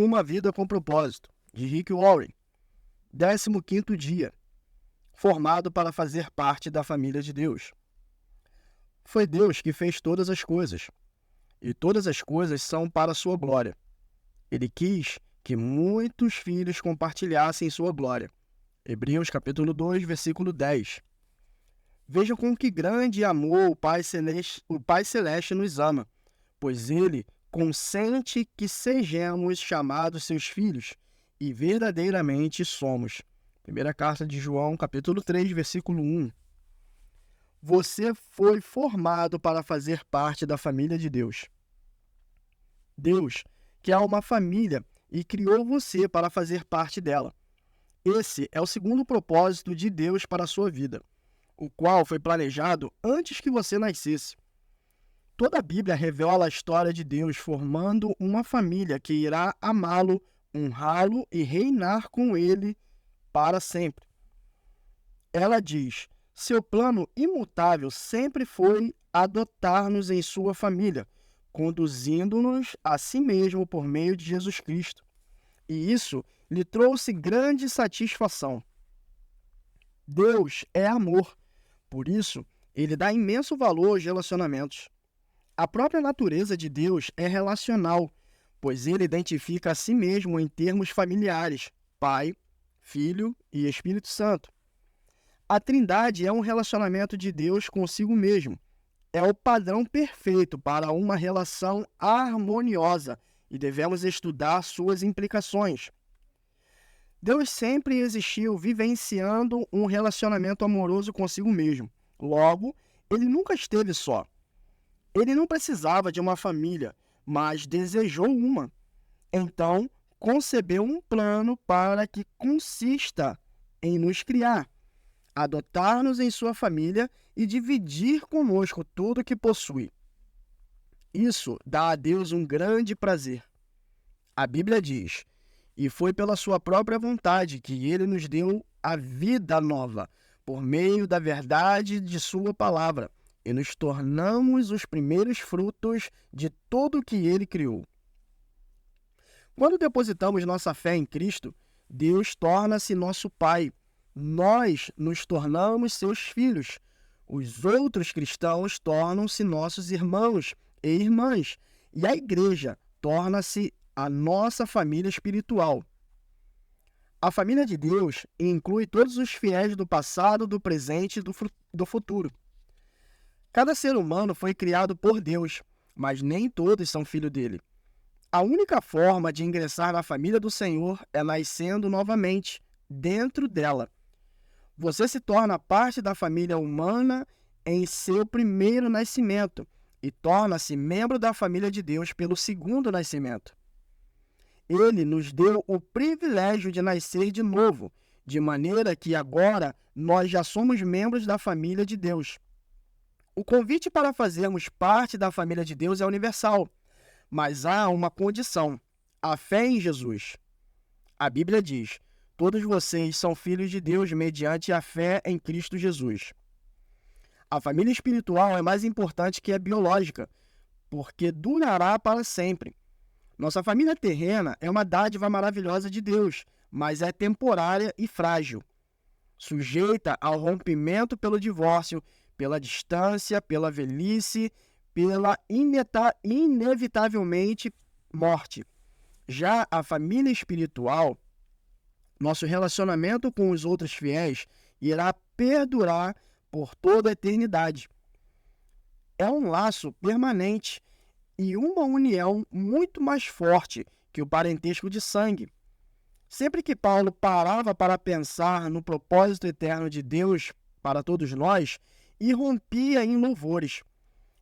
Uma Vida com Propósito, de Rick Warren. 15º dia. Formado para fazer parte da família de Deus. Foi Deus que fez todas as coisas, e todas as coisas são para a sua glória. Ele quis que muitos filhos compartilhassem sua glória. Hebreus capítulo 2, versículo 10. Veja com que grande amor o Pai Celeste nos ama, pois Ele consente que sejamos chamados seus filhos, e verdadeiramente somos. Primeira carta de João, capítulo 3, versículo 1. Você foi formado para fazer parte da família de Deus. Deus quer uma família e criou você para fazer parte dela. Esse é o segundo propósito de Deus para a sua vida, o qual foi planejado antes que você nascesse. Toda a Bíblia revela a história de Deus formando uma família que irá amá-lo, honrá-lo e reinar com ele para sempre. Ela diz: seu plano imutável sempre foi adotar-nos em sua família, conduzindo-nos a si mesmo por meio de Jesus Cristo. E isso lhe trouxe grande satisfação. Deus é amor, por isso ele dá imenso valor aos relacionamentos. A própria natureza de Deus é relacional, pois ele identifica a si mesmo em termos familiares: Pai, Filho e Espírito Santo. A Trindade é um relacionamento de Deus consigo mesmo. É o padrão perfeito para uma relação harmoniosa e devemos estudar suas implicações. Deus sempre existiu vivenciando um relacionamento amoroso consigo mesmo. Logo, ele nunca esteve só. Ele não precisava de uma família, mas desejou uma. Então, concebeu um plano para que consista em nos criar, adotar-nos em sua família e dividir conosco tudo o que possui. Isso dá a Deus um grande prazer. A Bíblia diz: e foi pela sua própria vontade que ele nos deu a vida nova, por meio da verdade de sua palavra, e nos tornamos os primeiros frutos de tudo o que ele criou. Quando depositamos nossa fé em Cristo, Deus torna-se nosso Pai. Nós nos tornamos seus filhos. Os outros cristãos tornam-se nossos irmãos e irmãs, e a igreja torna-se a nossa família espiritual. A família de Deus inclui todos os fiéis do passado, do presente e do futuro. Cada ser humano foi criado por Deus, mas nem todos são filhos dele. A única forma de ingressar na família do Senhor é nascendo novamente, dentro dela. Você se torna parte da família humana em seu primeiro nascimento e torna-se membro da família de Deus pelo segundo nascimento. Ele nos deu o privilégio de nascer de novo, de maneira que agora nós já somos membros da família de Deus. O convite para fazermos parte da família de Deus é universal, mas há uma condição: a fé em Jesus. A Bíblia diz: todos vocês são filhos de Deus mediante a fé em Cristo Jesus. A família espiritual é mais importante que a biológica, porque durará para sempre. Nossa família terrena é uma dádiva maravilhosa de Deus, mas é temporária e frágil, sujeita ao rompimento pelo divórcio, pela distância, pela velhice, pela inevitavelmente morte. Já a família espiritual, nosso relacionamento com os outros fiéis irá perdurar por toda a eternidade. É um laço permanente e uma união muito mais forte que o parentesco de sangue. Sempre que Paulo parava para pensar no propósito eterno de Deus para todos nós, irrompia em louvores.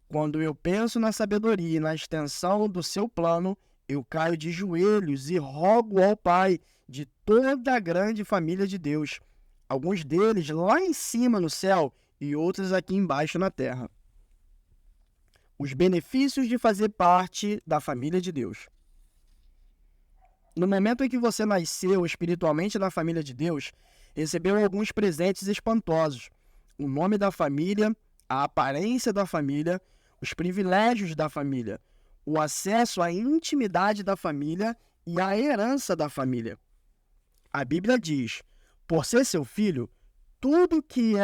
Quando eu penso na sabedoria e na extensão do seu plano, eu caio de joelhos e rogo ao Pai de toda a grande família de Deus, alguns deles lá em cima no céu e outros aqui embaixo na terra. Os benefícios de fazer parte da família de Deus. No momento em que você nasceu espiritualmente na família de Deus, recebeu alguns presentes espantosos: o nome da família, a aparência da família, os privilégios da família, o acesso à intimidade da família e a herança da família. A Bíblia diz: por ser seu filho, tudo que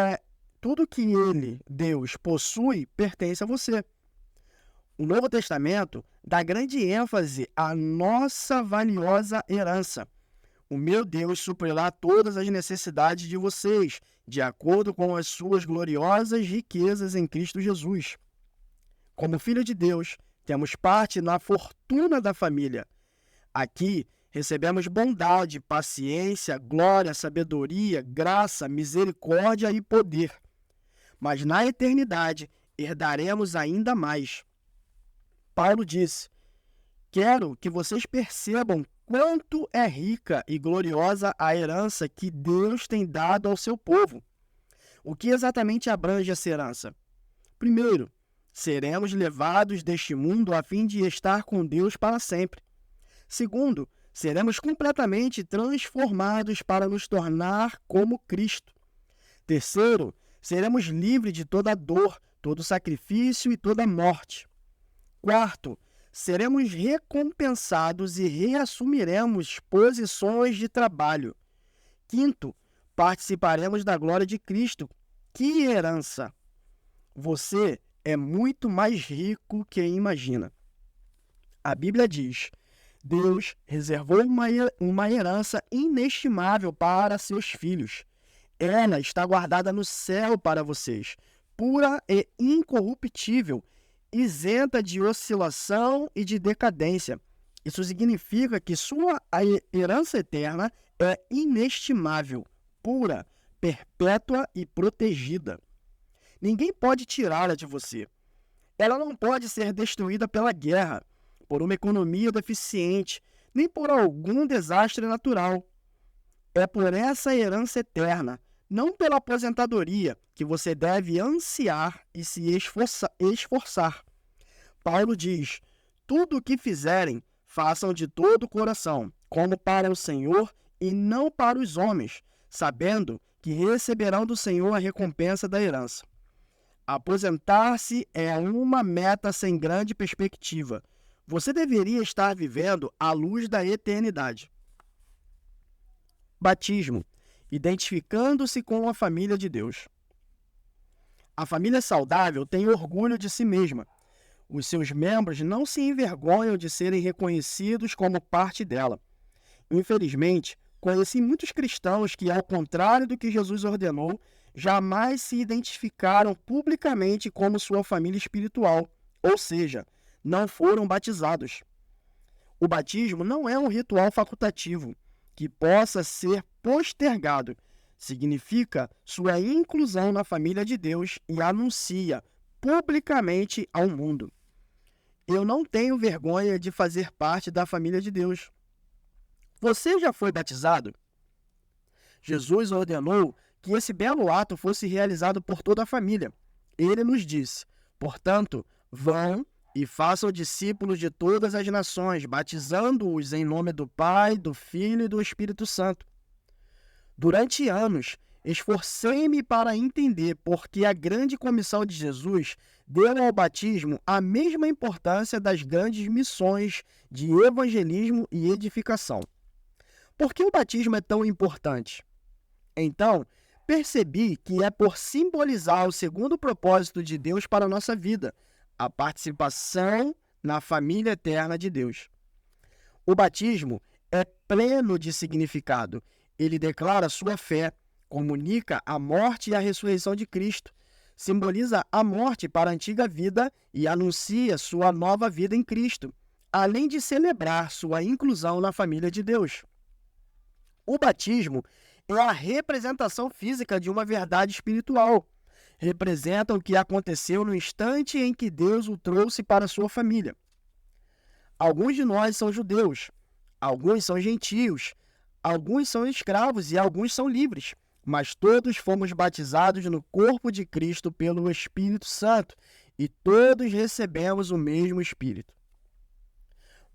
ele, Deus, possui, pertence a você. O Novo Testamento dá grande ênfase à nossa valiosa herança. O meu Deus suprirá todas as necessidades de vocês, de acordo com as suas gloriosas riquezas em Cristo Jesus. Como filho de Deus, temos parte na fortuna da família. Aqui, recebemos bondade, paciência, glória, sabedoria, graça, misericórdia e poder. Mas na eternidade, herdaremos ainda mais. Paulo disse: quero que vocês percebam quanto é rica e gloriosa a herança que Deus tem dado ao seu povo. O que exatamente abrange essa herança? Primeiro, seremos levados deste mundo a fim de estar com Deus para sempre. Segundo, seremos completamente transformados para nos tornar como Cristo. Terceiro, seremos livres de toda dor, todo sacrifício e toda morte. Quarto, seremos recompensados e reassumiremos posições de trabalho. Quinto, participaremos da glória de Cristo. Que herança! Você é muito mais rico que imagina. A Bíblia diz: Deus reservou uma herança inestimável para seus filhos. Ela está guardada no céu para vocês, pura e incorruptível, isenta de oscilação e de decadência. Isso significa que sua herança eterna é inestimável, pura, perpétua e protegida. Ninguém pode tirá-la de você. Ela não pode ser destruída pela guerra, por uma economia deficiente, nem por algum desastre natural. É por essa herança eterna, não pela aposentadoria, que você deve ansiar e se esforçar. Paulo diz: tudo o que fizerem, façam de todo o coração, como para o Senhor e não para os homens, sabendo que receberão do Senhor a recompensa da herança. Aposentar-se é uma meta sem grande perspectiva. Você deveria estar vivendo à luz da eternidade. Batismo, identificando-se com a família de Deus. A família saudável tem orgulho de si mesma. Os seus membros não se envergonham de serem reconhecidos como parte dela. Infelizmente, conheci muitos cristãos que, ao contrário do que Jesus ordenou, jamais se identificaram publicamente como sua família espiritual, ou seja, não foram batizados. O batismo não é um ritual facultativo que possa ser postergado. Significa sua inclusão na família de Deus e anuncia publicamente ao mundo: eu não tenho vergonha de fazer parte da família de Deus. Você já foi batizado? Jesus ordenou que esse belo ato fosse realizado por toda a família. Ele nos disse: portanto, vão e façam discípulos de todas as nações, batizando-os em nome do Pai, do Filho e do Espírito Santo. Durante anos, esforcei-me para entender por que a grande comissão de Jesus deu ao batismo a mesma importância das grandes missões de evangelismo e edificação. Por que o batismo é tão importante? Então, percebi que é por simbolizar o segundo propósito de Deus para a nossa vida, a participação na família eterna de Deus. O batismo é pleno de significado. Ele declara sua fé, comunica a morte e a ressurreição de Cristo, simboliza a morte para a antiga vida e anuncia sua nova vida em Cristo, além de celebrar sua inclusão na família de Deus. O batismo é a representação física de uma verdade espiritual. Representa o que aconteceu no instante em que Deus o trouxe para a sua família. Alguns de nós são judeus, alguns são gentios, alguns são escravos e alguns são livres, mas todos fomos batizados no corpo de Cristo pelo Espírito Santo e todos recebemos o mesmo Espírito.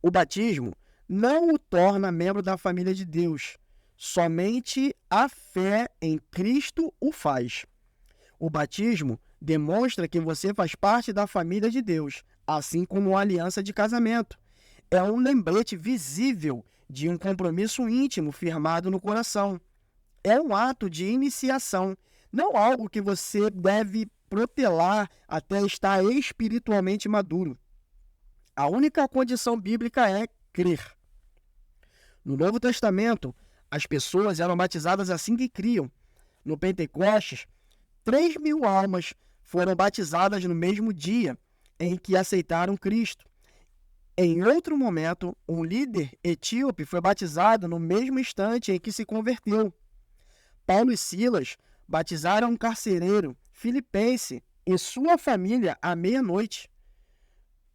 O batismo não o torna membro da família de Deus, somente a fé em Cristo o faz. O batismo demonstra que você faz parte da família de Deus, assim como a aliança de casamento. É um lembrete visível de um compromisso íntimo firmado no coração. É um ato de iniciação, não algo que você deve protelar até estar espiritualmente maduro. A única condição bíblica é crer. No Novo Testamento, as pessoas eram batizadas assim que criam. No Pentecostes, 3.000 almas foram batizadas no mesmo dia em que aceitaram Cristo. Em outro momento, um líder etíope foi batizado no mesmo instante em que se converteu. Paulo e Silas batizaram um carcereiro filipense e sua família à meia-noite.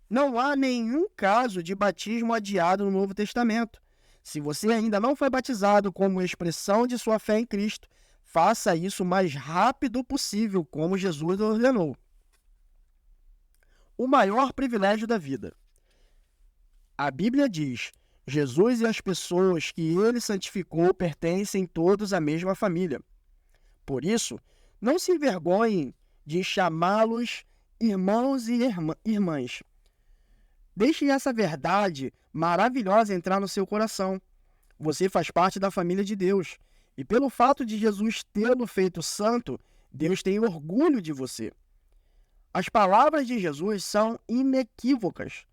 Não há nenhum caso de batismo adiado no Novo Testamento. Se você ainda não foi batizado como expressão de sua fé em Cristo, faça isso o mais rápido possível, como Jesus ordenou. O maior privilégio da vida. A Bíblia diz: Jesus e as pessoas que ele santificou pertencem todos à mesma família. Por isso, não se envergonhem de chamá-los irmãos e irmãs. Deixe essa verdade maravilhosa entrar no seu coração. Você faz parte da família de Deus. E pelo fato de Jesus tê-lo feito santo, Deus tem orgulho de você. As palavras de Jesus são inequívocas.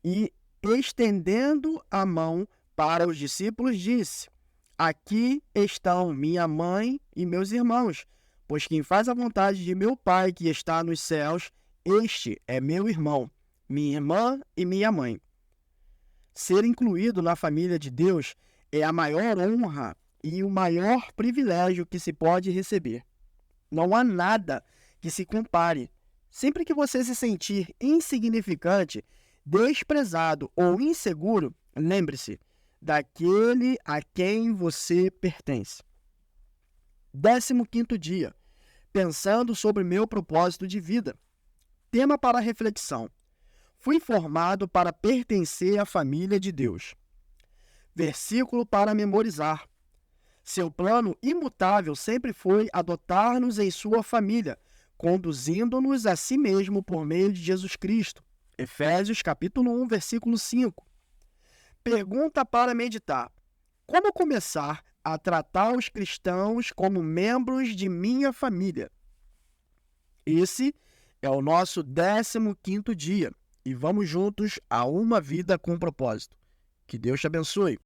E, estendendo a mão para os discípulos, disse: Aqui estão minha mãe e meus irmãos, pois quem faz a vontade de meu Pai que está nos céus, este é meu irmão, minha irmã e minha mãe. Ser incluído na família de Deus é a maior honra e o maior privilégio que se pode receber. Não há nada que se compare. Sempre que você se sentir insignificante, desprezado ou inseguro, lembre-se daquele a quem você pertence. 15º dia. Pensando sobre meu propósito de vida. Tema para reflexão. Fui formado para pertencer à família de Deus. Versículo para memorizar. Seu plano imutável sempre foi adotar-nos em sua família, conduzindo-nos a si mesmo por meio de Jesus Cristo. Efésios capítulo 1, versículo 5. Pergunta para meditar. Como começar a tratar os cristãos como membros de minha família? Esse é o nosso 15º dia e vamos juntos a uma vida com propósito. Que Deus te abençoe.